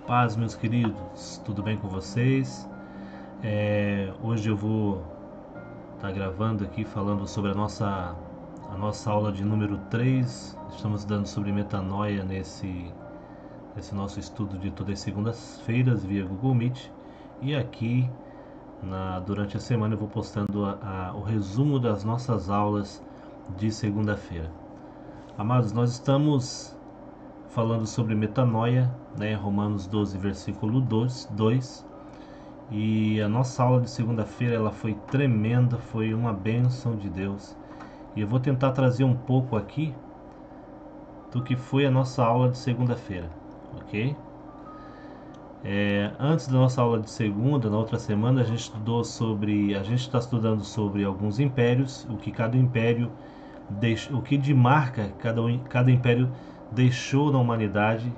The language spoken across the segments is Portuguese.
Paz, meus queridos, tudo bem com vocês? Hoje eu vou estar gravando aqui falando sobre a nossa aula de número 3. Estamos dando sobre metanoia nesse nosso estudo de todas as segundas-feiras via Google Meet. E aqui, durante a semana, eu vou postando o resumo das nossas aulas de segunda-feira. Amados, nós estamos falando sobre metanoia, né? Romanos 12, versículo 2. E a nossa aula de segunda-feira ela foi tremenda, foi uma bênção de Deus. E eu vou tentar trazer um pouco aqui do que foi a nossa aula de segunda-feira, ok? Antes da nossa aula de segunda, na outra semana, a gente está estudando sobre alguns impérios, o que cada império o que de marca cada império deixou na humanidade,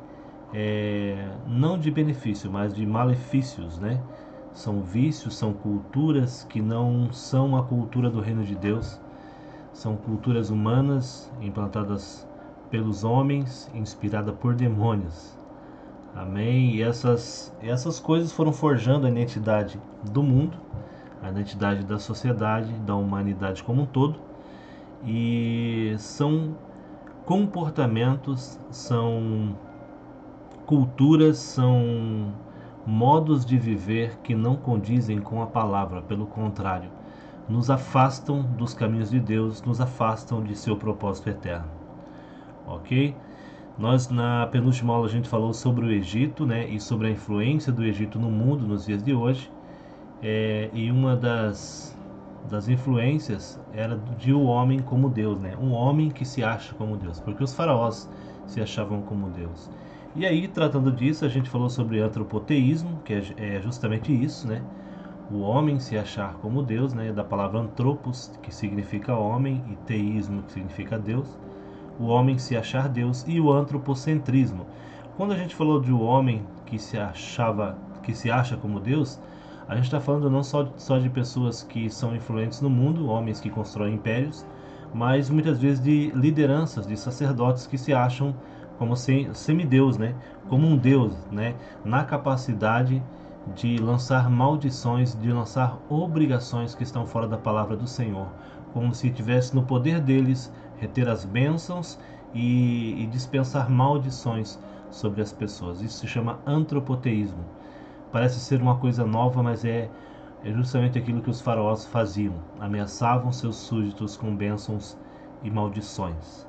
não de benefício, mas de malefícios, né? São vícios, são culturas que não são a cultura do reino de Deus, são culturas humanas implantadas pelos homens, inspiradas por demônios. Amém? E essas coisas foram forjando a identidade do mundo, a identidade da sociedade, da humanidade como um todo. E são comportamentos, são culturas, são modos de viver que não condizem com a palavra, pelo contrário, nos afastam dos caminhos de Deus, nos afastam de seu propósito eterno. Ok? Nós na penúltima aula a gente falou sobre o Egito, né, e sobre a influência do Egito no mundo nos dias de hoje. E uma das influências era de o homem como Deus, né? Um homem que se acha como Deus, porque os faraós se achavam como Deus. E aí, tratando disso, a gente falou sobre antropoteísmo, que é justamente isso, né? O homem se achar como Deus, né? Da palavra antropos, que significa homem, e teísmo, que significa Deus. O homem se achar Deus, e o antropocentrismo. Quando a gente falou de o homem que se acha como Deus, a gente está falando não só de pessoas que são influentes no mundo, homens que constroem impérios, mas muitas vezes de lideranças, de sacerdotes que se acham como semideus, né? Como um deus, né? Na capacidade de lançar maldições, de lançar obrigações que estão fora da palavra do Senhor, como se tivesse no poder deles reter as bênçãos e dispensar maldições sobre as pessoas. Isso se chama antropoteísmo. Parece ser uma coisa nova, mas é justamente aquilo que os faraós faziam. Ameaçavam seus súditos com bênçãos e maldições.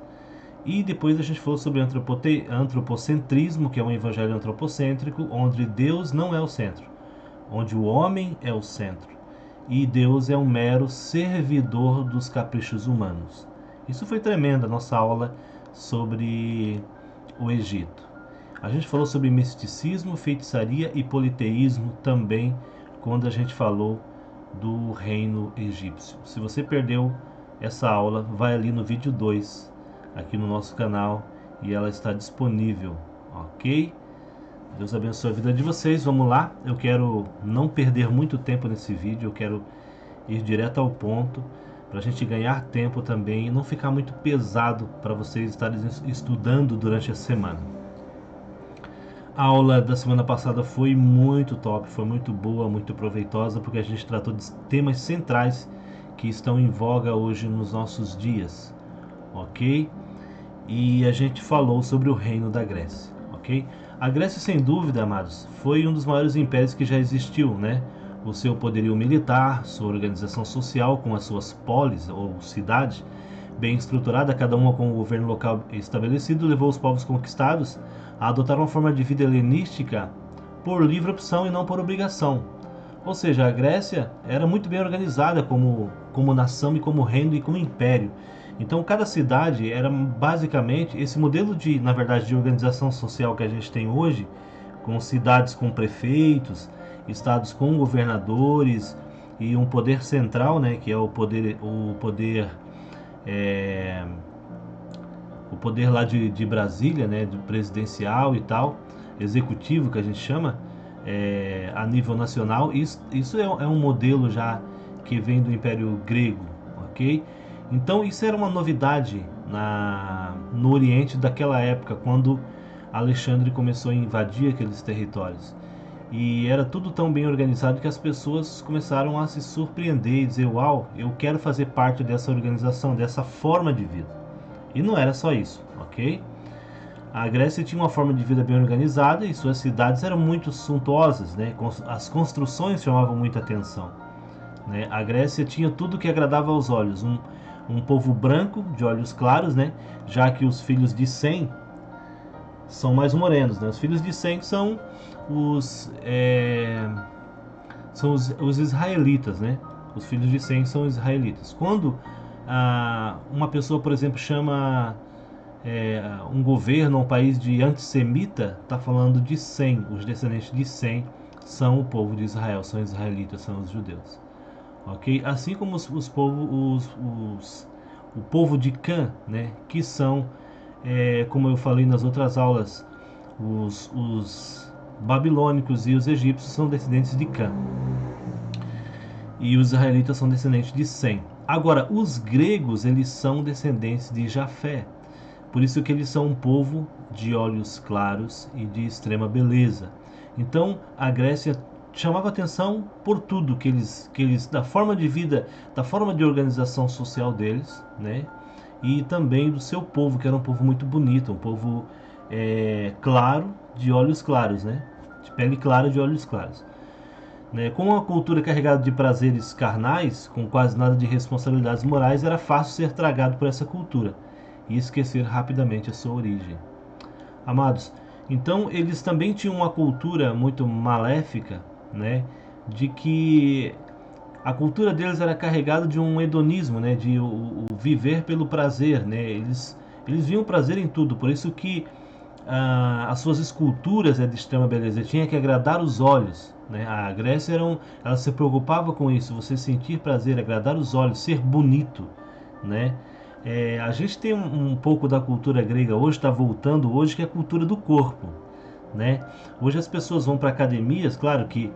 E depois a gente falou sobre antropocentrismo, que é um evangelho antropocêntrico, onde Deus não é o centro, onde o homem é o centro. E Deus é um mero servidor dos caprichos humanos. Isso foi tremendo, a nossa aula sobre o Egito. A gente falou sobre misticismo, feitiçaria e politeísmo também quando a gente falou do reino egípcio. Se você perdeu essa aula, vai ali no vídeo 2 aqui no nosso canal e ela está disponível, ok? Deus abençoe a vida de vocês. Vamos lá, eu quero não perder muito tempo nesse vídeo, eu quero ir direto ao ponto para a gente ganhar tempo também e não ficar muito pesado para vocês estarem estudando durante a semana. A aula da semana passada foi muito top, foi muito boa, muito proveitosa, porque a gente tratou de temas centrais que estão em voga hoje nos nossos dias, ok? E a gente falou sobre o reino da Grécia, ok? A Grécia, sem dúvida, amados, foi um dos maiores impérios que já existiu, né? O seu poderio militar, sua organização social com as suas polis ou cidades bem estruturada, cada uma com o governo local estabelecido, levou os povos conquistados a adotar uma forma de vida helenística por livre opção e não por obrigação. Ou seja, a Grécia era muito bem organizada como nação e como reino e como império. Então cada cidade era basicamente esse modelo na verdade, de organização social que a gente tem hoje, com cidades com prefeitos, estados com governadores e um poder central, né, que é o poder lá de Brasília, né, do presidencial e tal, executivo que a gente chama, a nível nacional. Isso é um modelo já que vem do Império Grego, ok? Então isso era uma novidade no Oriente daquela época, quando Alexandre começou a invadir aqueles territórios. E era tudo tão bem organizado que as pessoas começaram a se surpreender e dizer: uau, eu quero fazer parte dessa organização, dessa forma de vida. E não era só isso, ok? A Grécia tinha uma forma de vida bem organizada e suas cidades eram muito suntuosas, né? As construções chamavam muita atenção, né? A Grécia tinha tudo que agradava aos olhos. Um povo branco, de olhos claros, né? Já que os filhos de Sem são mais morenos, né? Os filhos de Sem são os israelitas, né? Os filhos de Sem são israelitas. Quando uma pessoa, por exemplo, chama um governo, um país de antissemita, está falando de Sem. Os descendentes de Sem são o povo de Israel, são israelitas, são os judeus. Ok? Assim como o povo de Cã, né? Que são, como eu falei nas outras aulas, os babilônicos e os egípcios são descendentes de Cã. E os israelitas são descendentes de Sem. Agora, os gregos, eles são descendentes de Jafé. Por isso que eles são um povo de olhos claros e de extrema beleza. Então, a Grécia chamava atenção por tudo que eles da forma de vida, da forma de organização social deles, né? E também do seu povo, que era um povo muito bonito, um povo claro, de olhos claros, né? De pele clara, de olhos claros. Né? Com uma cultura carregada de prazeres carnais, com quase nada de responsabilidades morais, era fácil ser tragado por essa cultura e esquecer rapidamente a sua origem. Amados, então eles também tinham uma cultura muito maléfica, né? De que a cultura deles era carregada de um hedonismo, né? De o viver pelo prazer, né? Eles viam prazer em tudo, por isso que as suas esculturas de extrema beleza, tinha que agradar os olhos, né? A Grécia ela se preocupava com isso, você sentir prazer, agradar os olhos, ser bonito, né? A gente tem um pouco da cultura grega hoje, está voltando hoje, que é a cultura do corpo, né? Hoje as pessoas vão para academias, claro que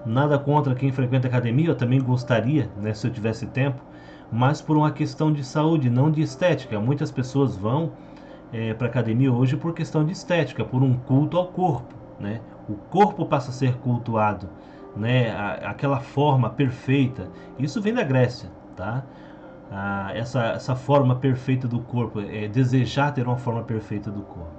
nada contra quem frequenta academia, eu também gostaria, né, se eu tivesse tempo, mas por uma questão de saúde, não de estética. Muitas pessoas vão para academia hoje por questão de estética, por um culto ao corpo, né? O corpo passa a ser cultuado, né? Aquela forma perfeita. Isso vem da Grécia, tá? Essa forma perfeita do corpo, desejar ter uma forma perfeita do corpo.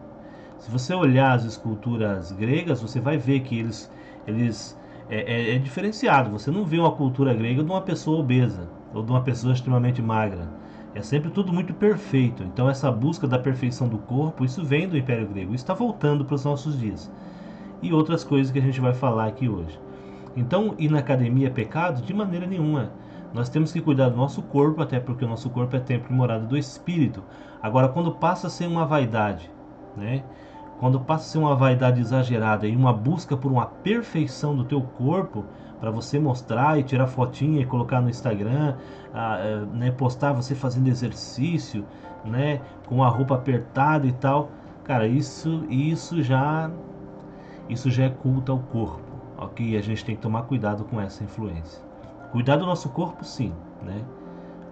Se você olhar as esculturas gregas, você vai ver que eles é diferenciado. Você não vê uma cultura grega de uma pessoa obesa ou de uma pessoa extremamente magra. É sempre tudo muito perfeito. Então essa busca da perfeição do corpo, isso vem do Império Grego. Isso está voltando para os nossos dias. E outras coisas que a gente vai falar aqui hoje. Então, ir na academia é pecado? De maneira nenhuma. Nós temos que cuidar do nosso corpo, até porque o nosso corpo é templo e morada do Espírito. Agora, quando passa a ser uma vaidade, né? Quando passa a ser uma vaidade exagerada e uma busca por uma perfeição do teu corpo, para você mostrar e tirar fotinha e colocar no Instagram, né, postar você fazendo exercício, né, com a roupa apertada e tal, cara, isso já é culto ao corpo, ok? A gente tem que tomar cuidado com essa influência. Cuidar do nosso corpo, sim, né?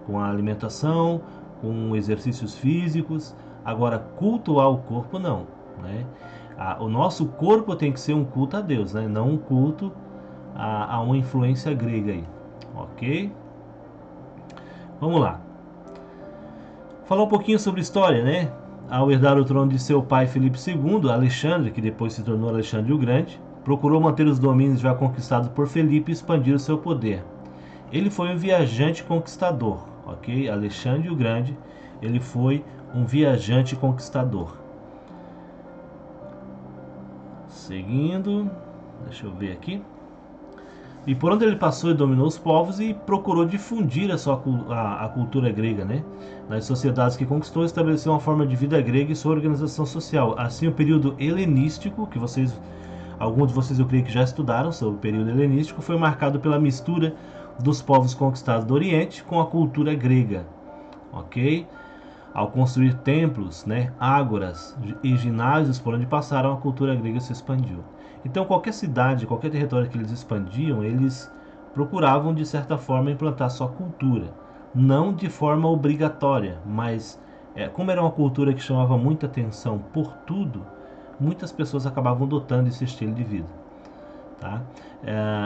Com a alimentação, com exercícios físicos. Agora, cultuar o corpo, não, né? O nosso corpo tem que ser um culto a Deus, né? Não um culto a uma influência grega aí, ok? Vamos lá. Falar um pouquinho sobre história, né? Ao herdar o trono de seu pai Filipe II, Alexandre, que depois se tornou Alexandre o Grande, procurou manter os domínios já conquistados por Filipe e expandir o seu poder. Ele foi um viajante conquistador, ok? Alexandre o Grande, ele foi um viajante conquistador. Seguindo, deixa eu ver aqui. E por onde ele passou, ele dominou os povos e procurou difundir a cultura grega, né? Nas sociedades que conquistou, estabeleceu uma forma de vida grega e sua organização social. Assim, o período helenístico, que alguns de vocês eu creio que já estudaram sobre o período helenístico, foi marcado pela mistura dos povos conquistados do Oriente com a cultura grega, ok? Ao construir templos, né, ágoras e ginásios por onde passaram, a cultura grega se expandiu. Então, qualquer cidade, qualquer território que eles expandiam, eles procuravam, de certa forma, implantar sua cultura. Não de forma obrigatória, mas como era uma cultura que chamava muita atenção por tudo, muitas pessoas acabavam adotando esse estilo de vida. Tá?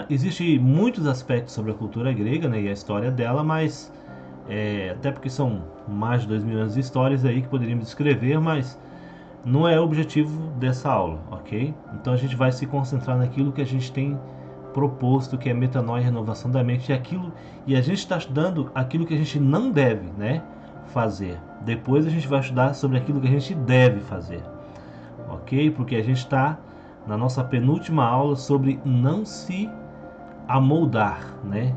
Existem muitos aspectos sobre a cultura grega, né, e a história dela, mas até porque são mais de 2000 anos de histórias aí que poderíamos descrever, mas não é o objetivo dessa aula, ok? Então a gente vai se concentrar naquilo que a gente tem proposto, que é metanoia e renovação da mente, e a gente está estudando aquilo que a gente não deve, né, fazer. Depois a gente vai estudar sobre aquilo que a gente deve fazer, ok? Porque a gente está na nossa penúltima aula sobre não se amoldar, né?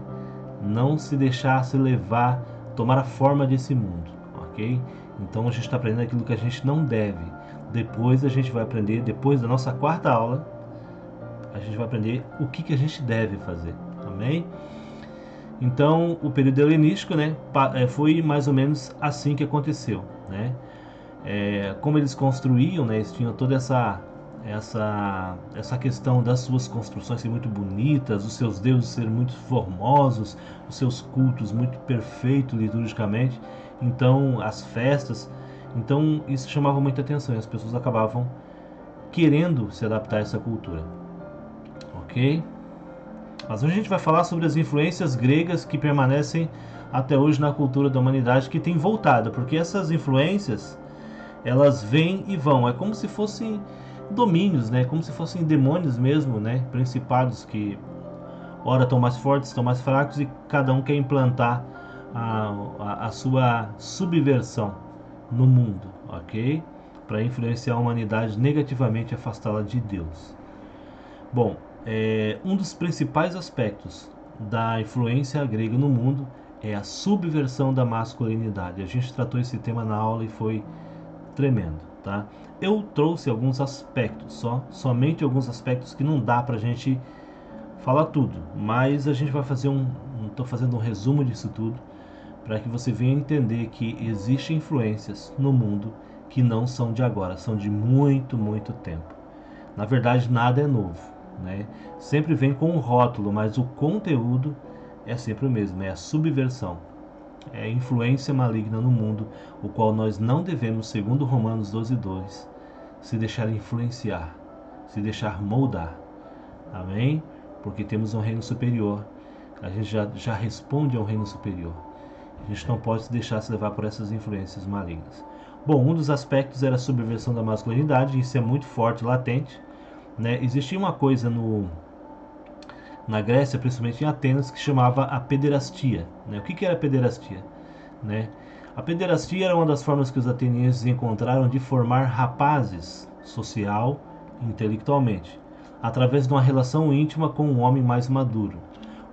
Não se deixar se levar, tomar a forma desse mundo, ok? Então a gente está aprendendo aquilo que a gente não deve. Depois a gente vai aprender, depois da nossa quarta aula, a gente vai aprender o que a gente deve fazer, amém? Então o período helenístico, né, foi mais ou menos assim que aconteceu, né? Como eles construíam, né, eles tinham toda essa questão das suas construções serem muito bonitas, os seus deuses serem muito formosos, os seus cultos muito perfeitos liturgicamente, então as festas, então isso chamava muita atenção e as pessoas acabavam querendo se adaptar a essa cultura, ok? Mas hoje a gente vai falar sobre as influências gregas que permanecem até hoje na cultura da humanidade, que tem voltado, porque essas influências elas vêm e vão, é como se fossem domínios, né? Como se fossem demônios mesmo, né? Principados que ora estão mais fortes, estão mais fracos e cada um quer implantar a sua subversão no mundo, ok? Para influenciar a humanidade negativamente e afastá-la de Deus. Bom, um dos principais aspectos da influência grega no mundo é a subversão da masculinidade. A gente tratou esse tema na aula e foi tremendo, tá? Eu trouxe alguns aspectos, somente alguns aspectos que não dá pra gente falar tudo, mas a gente vai fazer tô fazendo um resumo disso tudo para que você venha entender que existem influências no mundo que não são de agora, são de muito, muito tempo. Na verdade, nada é novo, né? Sempre vem com um rótulo, mas o conteúdo é sempre o mesmo, é a subversão. É influência maligna no mundo, o qual nós não devemos, segundo Romanos 12:2, se deixar influenciar, se deixar moldar. Amém? Porque temos um reino superior. A gente já responde ao reino superior. A gente não pode se deixar se levar por essas influências malignas. Bom, um dos aspectos era a subversão da masculinidade, isso é muito forte, latente, né? Existia uma coisa na Grécia, principalmente em Atenas, que chamava a pederastia, né? O que era a pederastia, né? A pederastia era uma das formas que os atenienses encontraram de formar rapazes social e intelectualmente, através de uma relação íntima com um homem mais maduro.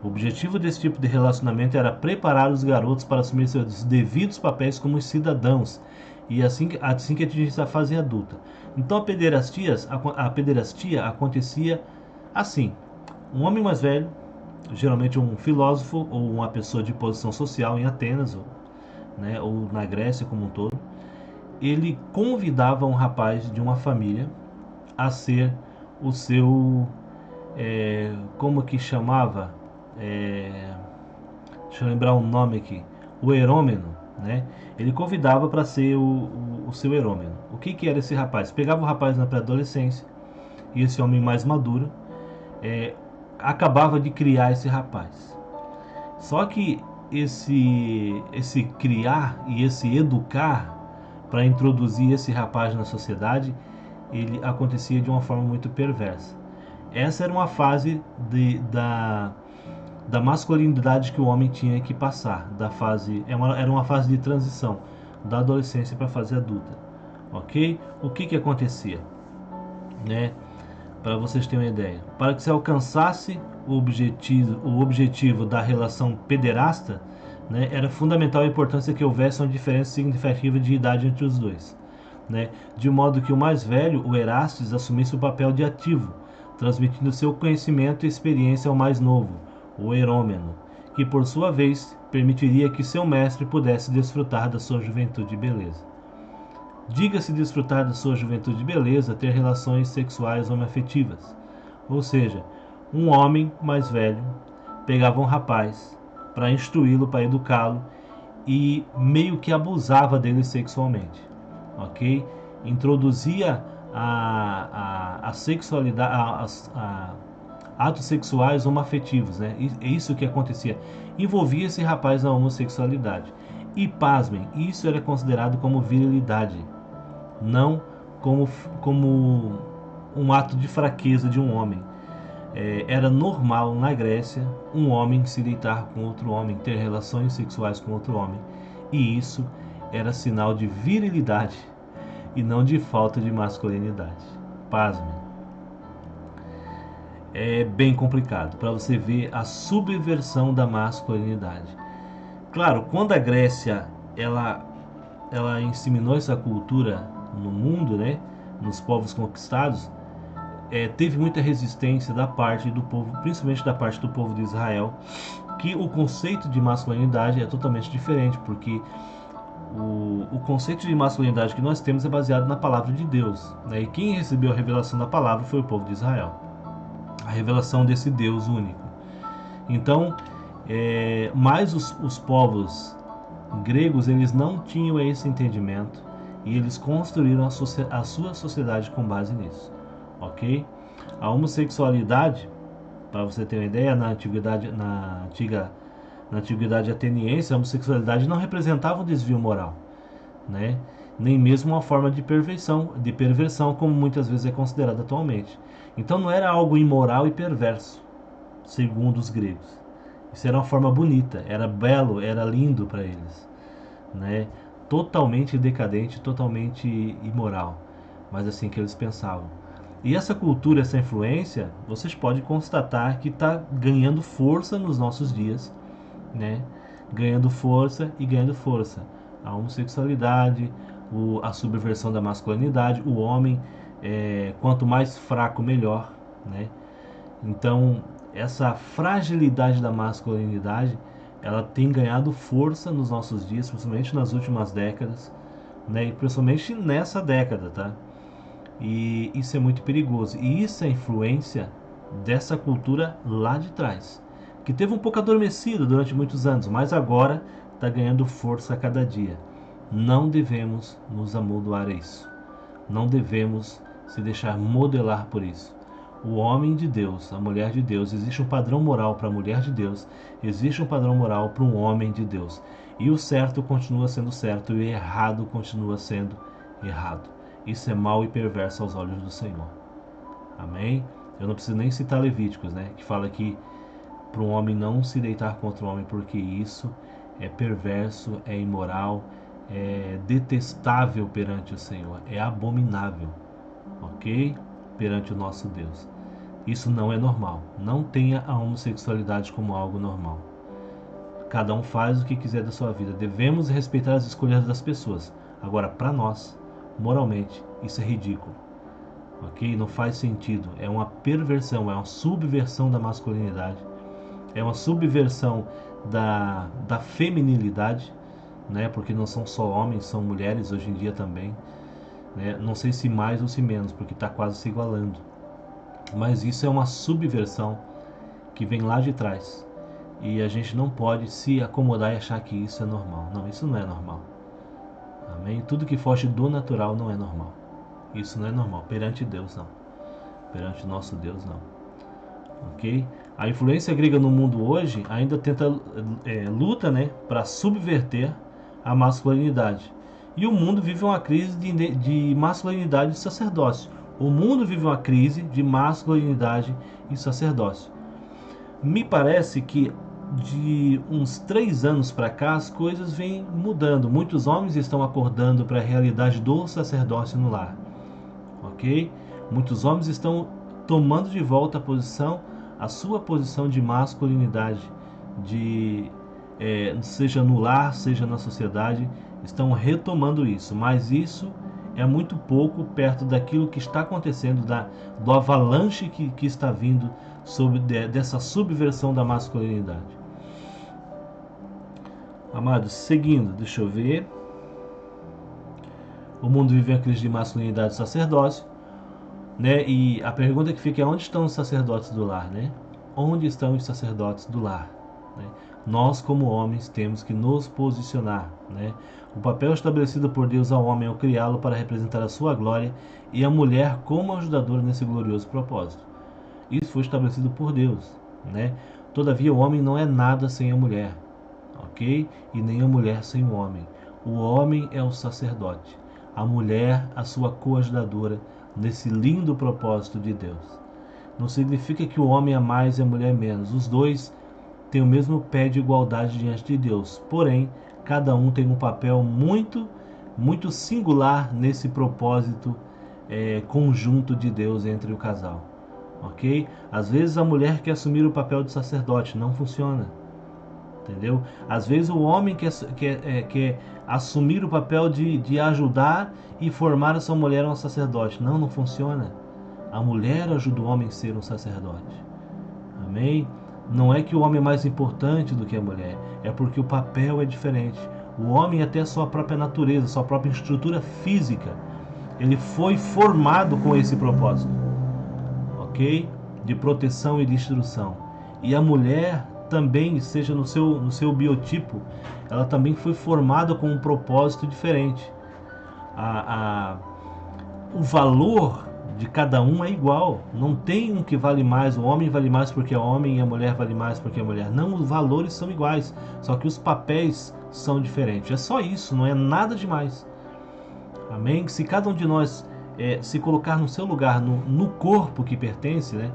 O objetivo desse tipo de relacionamento era preparar os garotos para assumir seus devidos papéis como cidadãos e assim que atingissem a fase adulta. Então a pederastia acontecia assim: um homem mais velho, geralmente um filósofo ou uma pessoa de posição social em Atenas, né, ou na Grécia como um todo, ele convidava um rapaz de uma família a ser o seu, como que chamava? Deixa eu lembrar um nome aqui, o herômeno, né? Ele convidava para ser o seu herômeno. O que era esse rapaz? Pegava o rapaz na pré-adolescência e esse homem mais maduro acabava de criar esse rapaz. Só que esse criar e esse educar para introduzir esse rapaz na sociedade, ele acontecia de uma forma muito perversa. Essa era uma fase da masculinidade que o homem tinha que passar, era uma fase de transição da adolescência para a fase adulta, ok? O que acontecia, né? Para vocês terem uma ideia, para que se alcançasse o objetivo da relação pederasta, né, era fundamental a importância que houvesse uma diferença significativa de idade entre os dois, né, de modo que o mais velho, o Erastes, assumisse o papel de ativo, transmitindo seu conhecimento e experiência ao mais novo, o herômeno, que por sua vez permitiria que seu mestre pudesse desfrutar da sua juventude e beleza. Diga-se desfrutar da sua juventude e beleza, ter relações sexuais homoafetivas. Ou seja, um homem mais velho pegava um rapaz para instruí-lo, para educá-lo e meio que abusava dele sexualmente, ok? Introduzia a sexualidade, atos sexuais homoafetivos, né? É isso que acontecia. Envolvia esse rapaz na homossexualidade. E pasmem, isso era considerado como virilidade, não como um ato de fraqueza de um homem. Era normal na Grécia um homem se deitar com outro homem, ter relações sexuais com outro homem. E isso era sinal de virilidade e não de falta de masculinidade. Pasmem. É bem complicado para você ver a subversão da masculinidade. Claro, quando a Grécia ela inseminou essa cultura no mundo, né, nos povos conquistados, teve muita resistência da parte do povo, principalmente da parte do povo de Israel, que o conceito de masculinidade é totalmente diferente, porque o conceito de masculinidade que nós temos é baseado na palavra de Deus, né? E quem recebeu a revelação da palavra foi o povo de Israel, a revelação desse Deus único. Então, mas os povos gregos, eles não tinham esse entendimento e eles construíram a sua sociedade com base nisso, ok? A homossexualidade, para você ter uma ideia, na antiguidade ateniense, a homossexualidade não representava um desvio moral, né? Nem mesmo uma forma de perversão, como muitas vezes é considerada atualmente. Então não era algo imoral e perverso, segundo os gregos. Isso era uma forma bonita, era belo, era lindo para eles, né? Totalmente decadente, totalmente imoral, mas assim que eles pensavam. E essa cultura, essa influência, vocês podem constatar que está ganhando força nos nossos dias, né? Ganhando força e ganhando força. A homossexualidade, a subversão da masculinidade, o homem, quanto mais fraco, melhor, né? Então, essa fragilidade da masculinidade, ela tem ganhado força nos nossos dias, principalmente nas últimas décadas, né? E principalmente nessa década, tá? E isso é muito perigoso. E isso é influência dessa cultura lá de trás, que teve um pouco adormecida durante muitos anos, mas agora está ganhando força a cada dia. Não devemos nos amontoar a isso. Não devemos se deixar modelar por isso. O homem de Deus, a mulher de Deus, existe um padrão moral para a mulher de Deus, existe um padrão moral para um homem de Deus. E o certo continua sendo certo e o errado continua sendo errado. Isso é mau e perverso aos olhos do Senhor. Amém? Eu não preciso nem citar Levíticos, né? Que fala que para um homem não se deitar contra o homem, porque isso é perverso, é imoral, é detestável perante o Senhor, é abominável, ok? Perante o nosso Deus. Isso não é normal. Não tenha a homossexualidade como algo normal. Cada um faz o que quiser da sua vida. Devemos respeitar as escolhas das pessoas. Agora, para nós, moralmente, isso é ridículo. Ok? Não faz sentido. É uma perversão, é uma subversão da masculinidade. É uma subversão da feminilidade, né? Porque não são só homens, são mulheres hoje em dia também. Né? Não sei se mais ou se menos, porque está quase se igualando. Mas isso é uma subversão que vem lá de trás. E a gente não pode se acomodar e achar que isso é normal. Não, isso não é normal. Amém? Tudo que foge do natural não é normal. Isso não é normal. Perante Deus, não. Perante nosso Deus, não. Ok? A influência grega no mundo hoje ainda luta, né, para subverter a masculinidade. E o mundo vive uma crise de masculinidade e sacerdócio. O mundo vive uma crise de masculinidade e sacerdócio. Me parece que de uns 3 anos para cá as coisas vêm mudando. Muitos homens estão acordando para a realidade do sacerdócio no lar. Ok? Muitos homens estão tomando de volta a sua posição de masculinidade, seja no lar, seja na sociedade, estão retomando isso. Mas isso é muito pouco perto daquilo que está acontecendo, do avalanche que está vindo dessa subversão da masculinidade. Amados, seguindo, deixa eu ver. O mundo vive uma crise de masculinidade e sacerdócio, né? E a pergunta que fica é: onde estão os sacerdotes do lar, né? Onde estão os sacerdotes do lar? Né? nós como homens temos que nos posicionar, né? O papel estabelecido por Deus ao homem é o criá-lo para representar a sua glória e a mulher como ajudadora nesse glorioso propósito. Isso foi estabelecido por Deus, né? Todavia o homem não é nada sem a mulher, ok? E nem a mulher sem o homem. O homem é o sacerdote, a mulher a sua coajudadora nesse lindo propósito de Deus. Não significa que o homem é mais e a mulher menos. Os dois têm o mesmo pé de igualdade diante de Deus. Porém, cada um tem um papel muito singular nesse propósito conjunto de Deus entre o casal. Ok? Às vezes a mulher quer assumir o papel de sacerdote, não funciona. Entendeu? Às vezes o homem quer assumir o papel de ajudar e formar a sua mulher um sacerdote. Não, não funciona. A mulher ajuda o homem a ser um sacerdote. Amém? Não é que o homem é mais importante do que a mulher, é porque o papel é diferente. O homem até a sua própria natureza, sua própria estrutura física, ele foi formado com esse propósito, ok? De proteção e de instrução. E a mulher também, seja no seu biotipo, ela também foi formada com um propósito diferente. O valor de cada um é igual. Não tem um que vale mais, o homem vale mais porque é homem e a mulher vale mais porque é mulher. Não, os valores são iguais, só que os papéis são diferentes. É só isso, não é nada demais. Amém? Se cada um de nós se colocar no seu lugar, no corpo que pertence, né?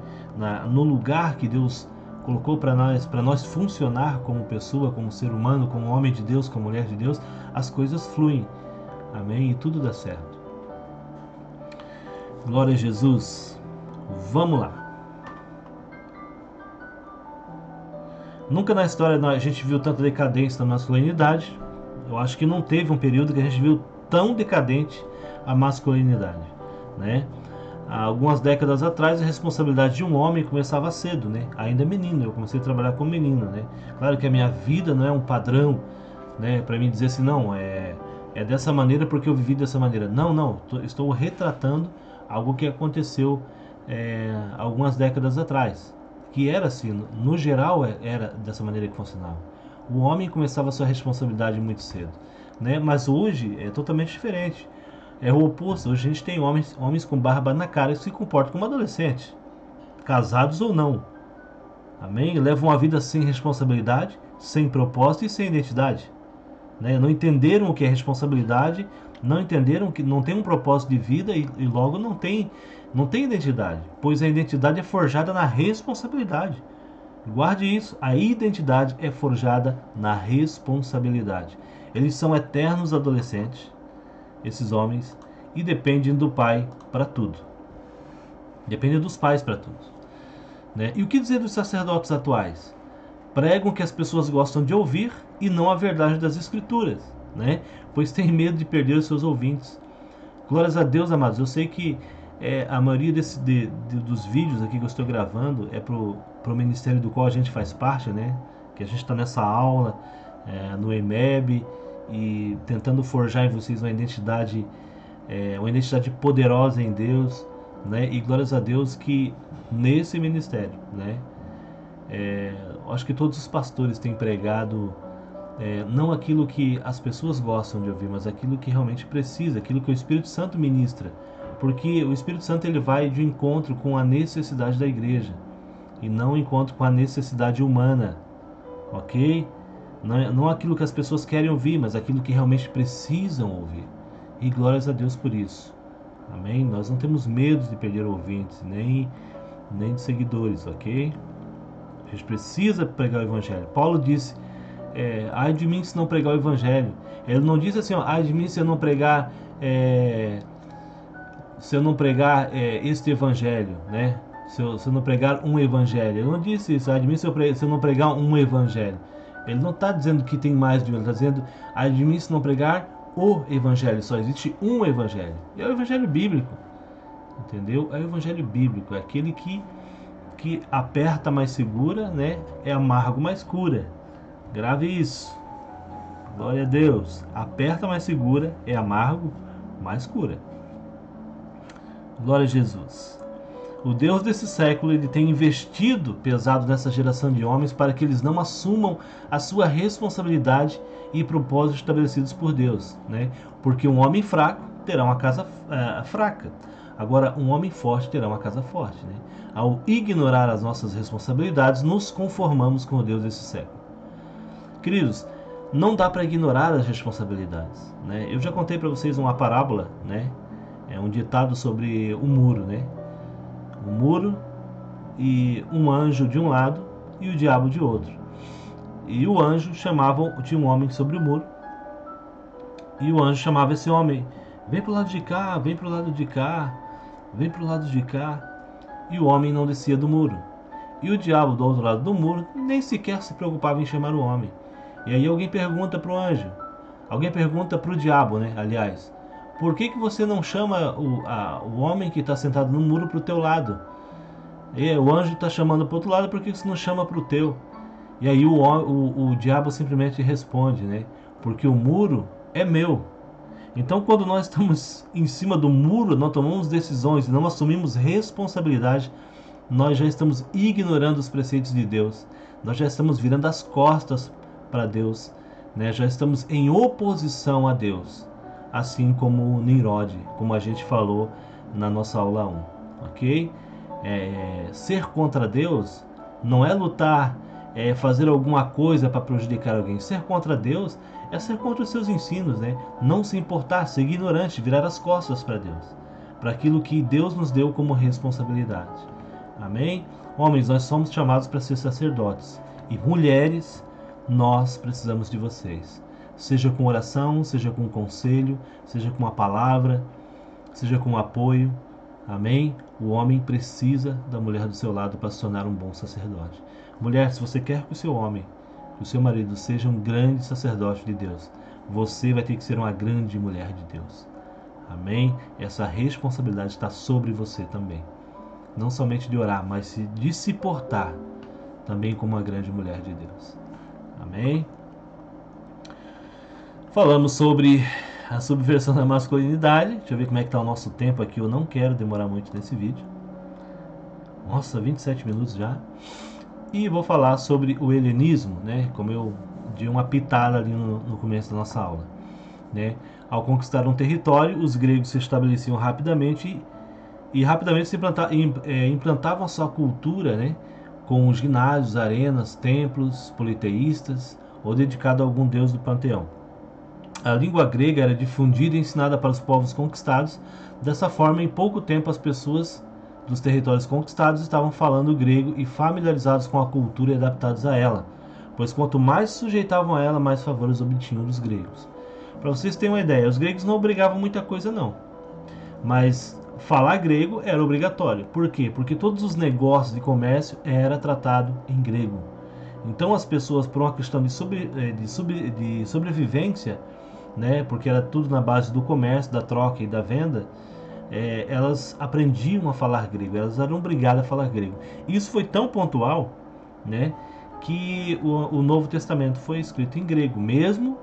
No lugar que Deus colocou para nós funcionar como pessoa, como ser humano, como homem de Deus, como mulher de Deus, as coisas fluem. Amém? E tudo dá certo. Glória a Jesus. Vamos lá. Nunca na história a gente viu tanta decadência na masculinidade. Eu acho que não teve um período que a gente viu tão decadente a masculinidade, né? Há algumas décadas atrás a responsabilidade de um homem começava cedo, né? Ainda menino, eu comecei a trabalhar como menino, né? Claro que a minha vida não é um padrão, né? Para mim dizer assim, não, é dessa maneira porque eu vivi dessa maneira. Não, estou retratando algo que aconteceu algumas décadas atrás, que era assim, no geral era dessa maneira que funcionava. O homem começava a sua responsabilidade muito cedo, né? Mas hoje é totalmente diferente. É o oposto. Hoje a gente tem homens com barba na cara que se comportam como adolescentes, casados ou não. Amém? Levam uma vida sem responsabilidade, sem propósito e sem identidade. Né? Não entenderam o que é responsabilidade, não entenderam que não tem um propósito de vida e logo não tem identidade, pois a identidade é forjada na responsabilidade. Guarde isso, a identidade é forjada na responsabilidade. Eles são eternos adolescentes, esses homens, e dependem do pai para tudo. Dependem dos pais para tudo. Né? E o que dizer dos sacerdotes atuais? Pregam que as pessoas gostam de ouvir e não a verdade das escrituras, né? Pois têm medo de perder os seus ouvintes. Glórias a Deus, amados. Eu sei que a maioria dos vídeos aqui que eu estou gravando é pro ministério do qual a gente faz parte, né? Que a gente está nessa aula no EMEB e tentando forjar em vocês uma identidade poderosa em Deus, né? E glórias a Deus que nesse ministério, né? Acho que todos os pastores têm pregado não aquilo que as pessoas gostam de ouvir, mas aquilo que realmente precisa, aquilo que o Espírito Santo ministra, porque o Espírito Santo ele vai de encontro com a necessidade da igreja e não encontro com a necessidade humana, ok? Não aquilo que as pessoas querem ouvir, mas aquilo que realmente precisam ouvir. E glórias a Deus por isso. Amém? Nós não temos medo de perder ouvintes, nem de seguidores, ok? A gente precisa pregar o Evangelho. Paulo disse, ai de mim se não pregar o Evangelho. Ele não disse assim, ó, ai de mim se eu não pregar este Evangelho, né? Se eu não pregar um Evangelho. Ele não disse isso, ai de mim se eu não pregar um Evangelho. Ele não está dizendo que tem mais de um, ele está dizendo, ai de mim se não pregar o Evangelho. Só existe um Evangelho. E é o Evangelho bíblico. Entendeu? É o Evangelho bíblico. É aquele que aperta mais segura, né? É amargo mais cura. Grave isso. Glória a Deus. Aperta mais segura, é amargo mais cura. Glória a Jesus. O Deus desse século, ele tem investido pesado nessa geração de homens para que eles não assumam a sua responsabilidade e propósitos estabelecidos por Deus, né? Porque um homem fraco terá uma casa fraca. Agora, um homem forte terá uma casa forte, né? Ao ignorar as nossas responsabilidades, nos conformamos com o Deus desse século. Queridos, não dá para ignorar as responsabilidades, né? Eu já contei para vocês uma parábola, né? É um ditado sobre o muro, né? Um muro e um anjo de um lado e o diabo de outro. E o anjo tinha um homem sobre o muro, e o anjo chamava esse homem: vem pro lado de cá, vem pro lado de cá, vem pro lado de cá. E o homem não descia do muro. E o diabo do outro lado do muro nem sequer se preocupava em chamar o homem. E aí alguém pergunta pro anjo, alguém pergunta pro diabo, né? Aliás, por que você não chama o homem que está sentado no muro pro teu lado? E o anjo está chamando pro outro lado, por que você não chama pro teu? E aí o diabo simplesmente responde, né? Porque o muro é meu. Então, quando nós estamos em cima do muro, não tomamos decisões e não assumimos responsabilidade, nós já estamos ignorando os preceitos de Deus. Nós já estamos virando as costas para Deus, né? Já estamos em oposição a Deus, assim como Nimrod, como a gente falou na nossa aula 1, ok? Ser contra Deus não é lutar, fazer alguma coisa para prejudicar alguém. Ser contra Deus é ser contra os seus ensinos, né? Não se importar, ser ignorante, virar as costas para Deus, para aquilo que Deus nos deu como responsabilidade. Amém? Homens, nós somos chamados para ser sacerdotes. E mulheres, nós precisamos de vocês. Seja com oração, seja com conselho, seja com uma palavra, seja com apoio. Amém? O homem precisa da mulher do seu lado para se tornar um bom sacerdote. Mulher, se você quer que o seu homem, que o seu marido seja um grande sacerdote de Deus, você vai ter que ser uma grande mulher de Deus. Amém? Essa responsabilidade está sobre você também. Não somente de orar, mas de se portar também como uma grande mulher de Deus. Amém? Falamos sobre a subversão da masculinidade. Deixa eu ver como é que está o nosso tempo aqui. Eu não quero demorar muito nesse vídeo. Nossa, 27 minutos já. E vou falar sobre o helenismo, né? Como eu dei uma pitada ali no começo da nossa aula, né? Ao conquistar um território, os gregos se estabeleciam rapidamente e rapidamente se implantavam a sua cultura, né? Com ginásios, arenas, templos politeístas ou dedicado a algum deus do panteão. A língua grega era difundida e ensinada para os povos conquistados. Dessa forma, em pouco tempo, as pessoas dos territórios conquistados estavam falando grego e familiarizados com a cultura e adaptados a ela, pois quanto mais se sujeitavam a ela, mais favores obtinham dos gregos. Para vocês terem uma ideia, os gregos não obrigavam muita coisa não, mas falar grego era obrigatório. Por quê? Porque todos os negócios de comércio era tratado em grego. Então as pessoas, por uma questão de sobrevivência, né, porque era tudo na base do comércio, da troca e da venda, elas aprendiam a falar grego, elas eram obrigadas a falar grego. Isso foi tão pontual, né, que o Novo Testamento foi escrito em grego, mesmo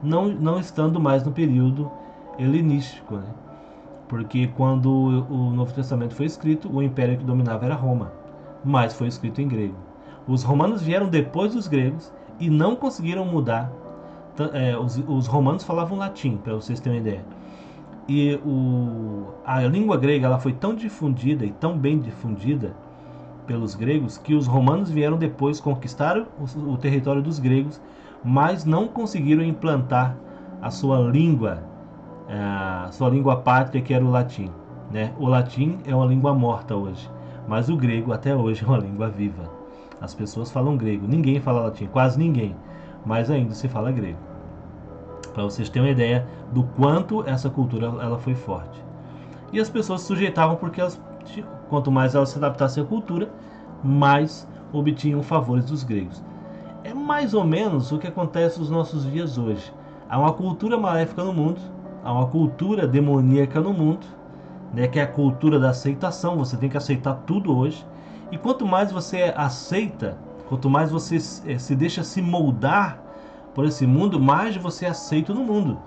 não estando mais no período helenístico, né? Porque quando o Novo Testamento foi escrito, o império que dominava era Roma, mas foi escrito em grego. Os romanos vieram depois dos gregos e não conseguiram mudar. Os romanos falavam latim, para vocês terem uma ideia. E a língua grega ela foi tão difundida e tão bem difundida pelos gregos que os romanos vieram depois, conquistaram o território dos gregos, mas não conseguiram implantar a sua língua pátria, que era o latim, né? O latim é uma língua morta hoje, mas o grego até hoje é uma língua viva. As pessoas falam grego, ninguém fala latim, quase ninguém, mas ainda se fala grego. Para vocês terem uma ideia do quanto essa cultura ela foi forte. E as pessoas se sujeitavam porque quanto mais elas se adaptassem à cultura, mais obtinham favores dos gregos. É mais ou menos o que acontece nos nossos dias hoje. Há uma cultura maléfica no mundo, há uma cultura demoníaca no mundo, né, que é a cultura da aceitação. Você tem que aceitar tudo hoje. E quanto mais você aceita, quanto mais você se deixa se moldar por esse mundo, mais você é aceito no mundo.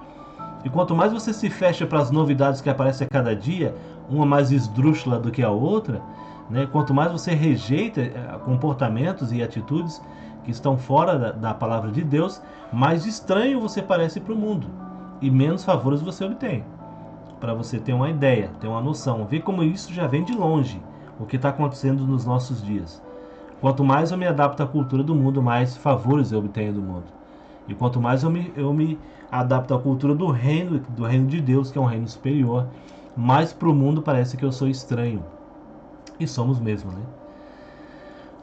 E quanto mais você se fecha para as novidades que aparecem a cada dia, uma mais esdrúxula do que a outra, né? Quanto mais você rejeita comportamentos e atitudes que estão fora da palavra de Deus, mais estranho você parece para o mundo e menos favores você obtém. Para você ter uma ideia, ter uma noção, ver como isso já vem de longe, o que está acontecendo nos nossos dias. Quanto mais eu me adapto à cultura do mundo, mais favores eu obtenho do mundo. E quanto mais eu me adapto à cultura do reino de Deus, que é um reino superior, mais para o mundo parece que eu sou estranho. E somos mesmo, né?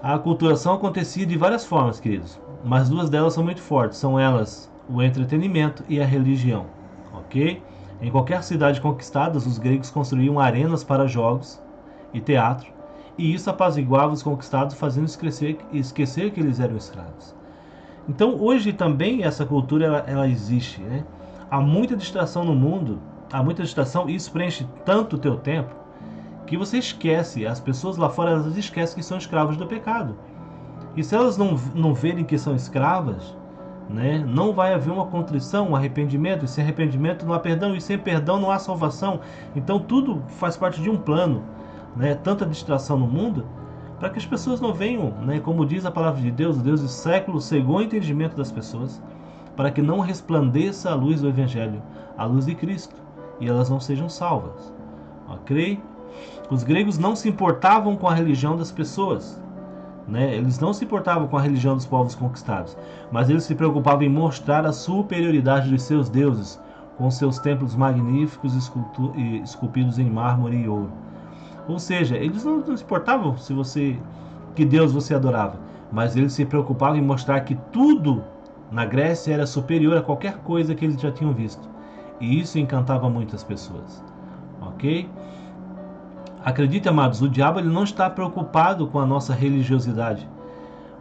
A aculturação acontecia de várias formas, queridos, mas duas delas são muito fortes. São elas o entretenimento e a religião, ok? Em qualquer cidade conquistada, os gregos construíam arenas para jogos e teatro, e isso apaziguava os conquistados, fazendo esquecer que eles eram escravos. Então, hoje também essa cultura ela existe, né? Há muita distração no mundo, há muita distração e isso preenche tanto o teu tempo que você esquece, as pessoas lá fora elas esquecem que são escravos do pecado. E se elas não verem que são escravas, né, não vai haver uma contrição, um arrependimento, e sem arrependimento não há perdão, e sem perdão não há salvação. Então tudo faz parte de um plano, né, tanta distração no mundo, para que as pessoas não venham, né, como diz a palavra de Deus, o Deus do século cegou o entendimento das pessoas, para que não resplandeça a luz do Evangelho, a luz de Cristo, e elas não sejam salvas. Ok? Os gregos não se importavam com a religião das pessoas, né? Eles não se importavam com a religião dos povos conquistados, mas eles se preocupavam em mostrar a superioridade de seus deuses, com seus templos magníficos esculpidos em mármore e ouro. Ou seja, eles não se importavam que Deus você adorava, mas eles se preocupavam em mostrar que tudo na Grécia era superior a qualquer coisa que eles já tinham visto. E isso encantava muitas pessoas. Ok? Acredite, amados, o diabo ele não está preocupado com a nossa religiosidade,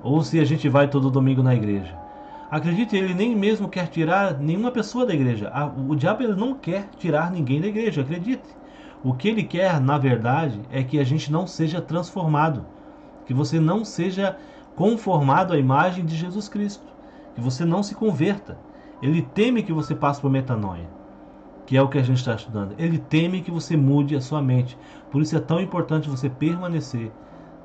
ou se a gente vai todo domingo na igreja. Acredite, ele nem mesmo quer tirar nenhuma pessoa da igreja. O diabo ele não quer tirar ninguém da igreja, acredite. O que ele quer, na verdade, é que a gente não seja transformado, que você não seja conformado à imagem de Jesus Cristo, que você não se converta. Ele teme que você passe por metanoia, que é o que a gente está estudando. Ele teme que você mude a sua mente. Por isso é tão importante você permanecer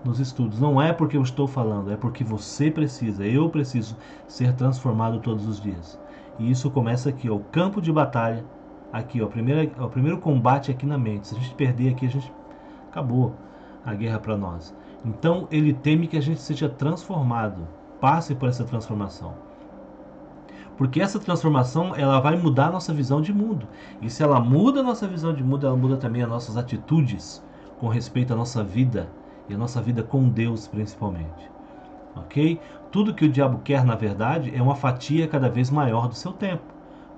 nos estudos. Não é porque eu estou falando, é porque você precisa, eu preciso ser transformado todos os dias. E isso começa aqui, ó, o campo de batalha, aqui, ó, o primeiro combate aqui na mente. Se a gente perder aqui, a gente acabou a guerra para nós. Então ele teme que a gente seja transformado, passe por essa transformação. Porque essa transformação ela vai mudar a nossa visão de mundo. E se ela muda a nossa visão de mundo, ela muda também as nossas atitudes com respeito à nossa vida e a nossa vida com Deus principalmente. Ok? Tudo que o diabo quer, na verdade, é uma fatia cada vez maior do seu tempo.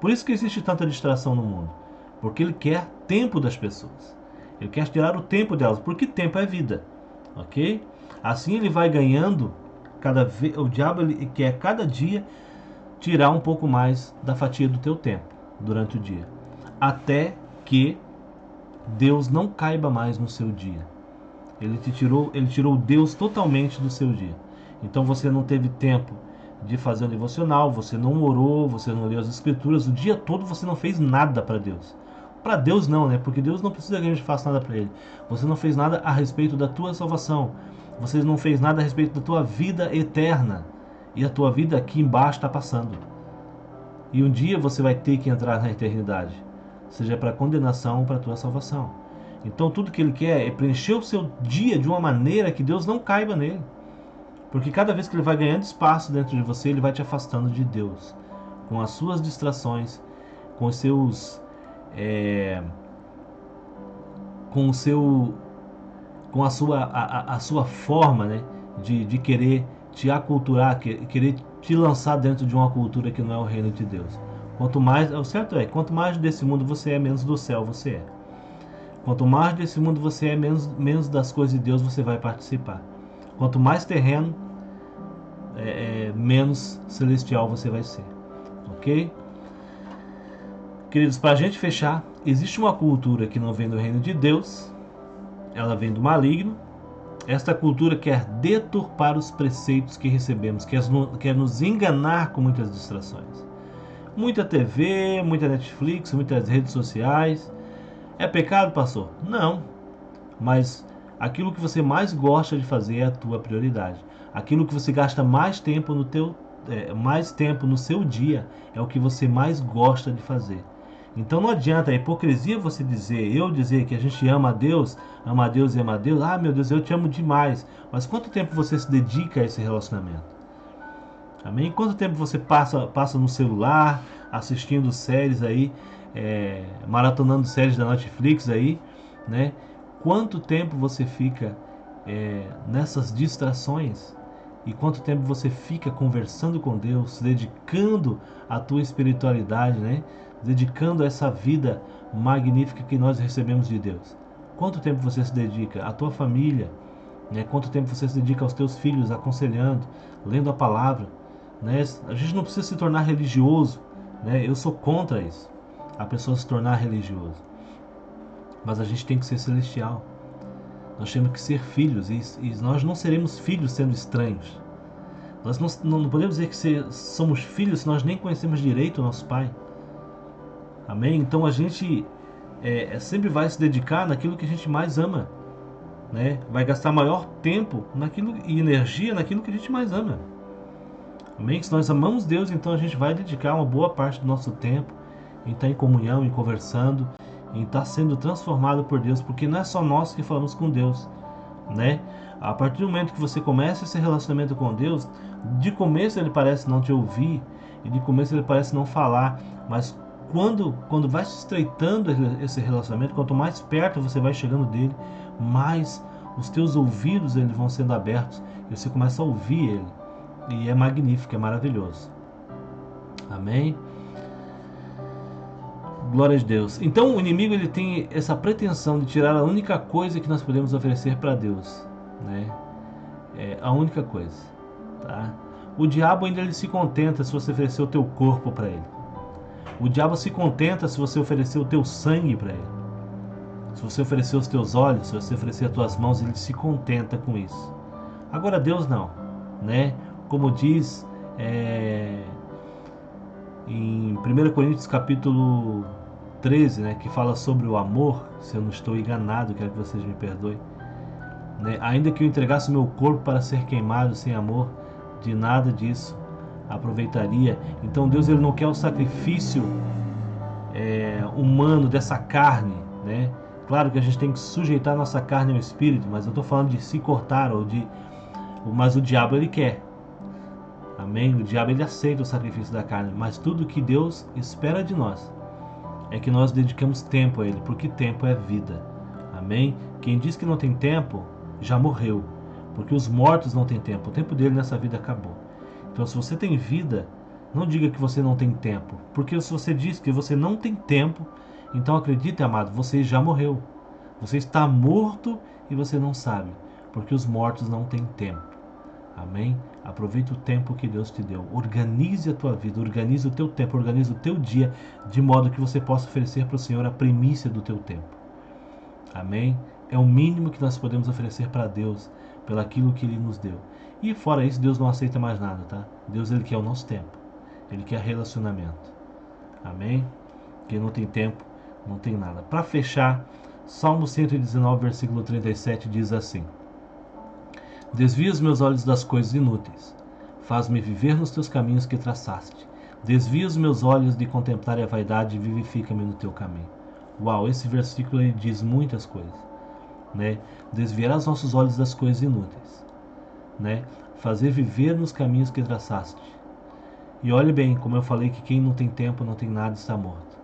Por isso que existe tanta distração no mundo. Porque ele quer tempo das pessoas. Ele quer tirar o tempo delas, porque tempo é vida. Ok? Assim ele vai ganhando, o diabo ele quer cada dia tirar um pouco mais da fatia do teu tempo durante o dia, até que Deus não caiba mais no seu dia. Ele tirou Deus totalmente do seu dia. Então você não teve tempo de fazer um devocional, você não orou, você não leu as escrituras, o dia todo você não fez nada para Deus. Para Deus não, né? Porque Deus não precisa que a gente faça nada para Ele. Você não fez nada a respeito da tua salvação. Você não fez nada a respeito da tua vida eterna. E a tua vida aqui embaixo está passando. E um dia você vai ter que entrar na eternidade, seja para condenação ou para a tua salvação. Então tudo que ele quer é preencher o seu dia de uma maneira que Deus não caiba nele. Porque cada vez que ele vai ganhando espaço dentro de você, ele vai te afastando de Deus. Com as suas distrações, com os seus... com a sua forma, né, de querer te aculturar, querer te lançar dentro de uma cultura que não é o reino de Deus. Quanto mais, o certo é, quanto mais desse mundo você é, menos do céu você é. Quanto mais desse mundo você é, menos das coisas de Deus você vai participar. Quanto mais terreno, menos celestial você vai ser. Ok? Queridos, para a gente fechar, existe uma cultura que não vem do reino de Deus, ela vem do maligno. Esta cultura quer deturpar os preceitos que recebemos, quer nos enganar com muitas distrações. Muita TV, muita Netflix, muitas redes sociais. É pecado, pastor? Não. mas aquilo que você mais gosta de fazer é a tua prioridade. Aquilo que você gasta mais tempo mais tempo no seu dia é o que você mais gosta de fazer. Então não adianta a hipocrisia você dizer que a gente ama a Deus e ama a Deus. Ah, meu Deus, eu te amo demais. Mas quanto tempo você se dedica a esse relacionamento? Amém? Quanto tempo você passa no celular, assistindo séries aí, maratonando séries da Netflix aí, né? Quanto tempo você fica nessas distrações? E quanto tempo você fica conversando com Deus, se dedicando à tua espiritualidade, né? Dedicando a essa vida magnífica que nós recebemos de Deus? Quanto tempo você se dedica à tua família, né? Quanto tempo você se dedica aos teus filhos, aconselhando, lendo a palavra, né? A gente não precisa se tornar religioso, né? Eu sou contra isso, a pessoa se tornar religioso. Mas a gente tem que ser celestial. Nós temos que ser filhos e nós não seremos filhos sendo estranhos. Nós não podemos dizer que somos filhos se nós nem conhecemos direito o nosso Pai. Amém? Então a gente sempre vai se dedicar naquilo que a gente mais ama, né? Vai gastar maior tempo e energia naquilo que a gente mais ama. Amém? Se nós amamos Deus, então a gente vai dedicar uma boa parte do nosso tempo em estar em comunhão, em conversando, em estar sendo transformado por Deus, porque não é só nós que falamos com Deus, né? A partir do momento que você começa esse relacionamento com Deus, de começo ele parece não te ouvir, e de começo ele parece não falar, mas quando vai se estreitando esse relacionamento, quanto mais perto você vai chegando dele, mais os teus ouvidos eles vão sendo abertos, e você começa a ouvir ele, e é magnífico, é maravilhoso. Amém? Glória a Deus. Então o inimigo ele tem essa pretensão de tirar a única coisa que nós podemos oferecer para Deus, né? É a única coisa, tá? O diabo ainda ele se contenta se você oferecer o teu corpo para ele. O diabo se contenta se você oferecer o teu sangue para ele. Se você oferecer os teus olhos, se você oferecer as tuas mãos, ele se contenta com isso. Agora Deus não, né? Como diz em 1 Coríntios capítulo 13, né, que fala sobre o amor, se eu não estou enganado, quero que vocês me perdoem, né, ainda que eu entregasse o meu corpo para ser queimado sem amor, de nada disso aproveitaria. Então Deus ele não quer o sacrifício humano dessa carne, né? Claro que a gente tem que sujeitar nossa carne ao espírito, mas eu estou falando de se cortar mas o diabo ele quer. Amém? O diabo ele aceita o sacrifício da carne, mas tudo que Deus espera de nós é que nós dediquemos tempo a ele, porque tempo é vida. Amém? Quem diz que não tem tempo, já morreu, porque os mortos não têm tempo, o tempo dele nessa vida acabou. Então se você tem vida, não diga que você não tem tempo, porque se você diz que você não tem tempo, então acredite, amado, você já morreu. Você está morto e você não sabe, porque os mortos não têm tempo. Amém? Aproveita o tempo que Deus te deu. Organize a tua vida, organize o teu tempo, organize o teu dia, de modo que você possa oferecer para o Senhor a primícia do teu tempo. Amém? É o mínimo que nós podemos oferecer para Deus, pelo aquilo que Ele nos deu. E fora isso, Deus não aceita mais nada, tá? Deus ele quer o nosso tempo. Ele quer relacionamento. Amém? Quem não tem tempo, não tem nada. Para fechar, Salmo 119, versículo 37 diz assim: Desvia os meus olhos das coisas inúteis. Faz-me viver nos teus caminhos que traçaste. Desvia os meus olhos de contemplar a vaidade e vivifica-me no teu caminho. Uau, esse versículo ele diz muitas coisas, né? Desviar os nossos olhos das coisas inúteis, né? Fazer viver nos caminhos que traçaste. E olhe bem, como eu falei que quem não tem tempo, não tem nada, está morto.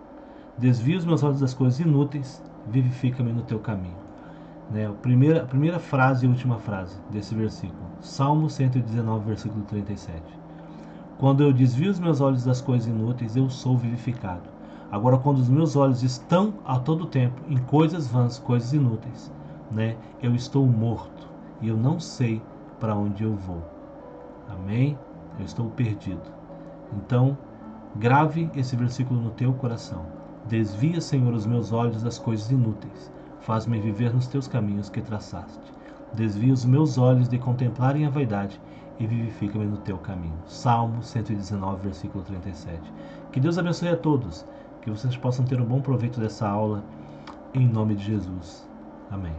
Desvia os meus olhos das coisas inúteis, vivifica-me no teu caminho. Né? A primeira frase e a última frase desse versículo. Salmo 119, versículo 37. Quando eu desvio os meus olhos das coisas inúteis, eu sou vivificado. Agora, quando os meus olhos estão a todo tempo em coisas vãs, coisas inúteis, né? Eu estou morto e eu não sei para onde eu vou. Amém? Eu estou perdido. Então, grave esse versículo no teu coração. Desvia, Senhor, os meus olhos das coisas inúteis. Faz-me viver nos teus caminhos que traçaste. Desvia os meus olhos de contemplarem a vaidade e vivifica-me no teu caminho. Salmo 119, versículo 37. Que Deus abençoe a todos. Que vocês possam ter um bom proveito dessa aula. Em nome de Jesus. Amém.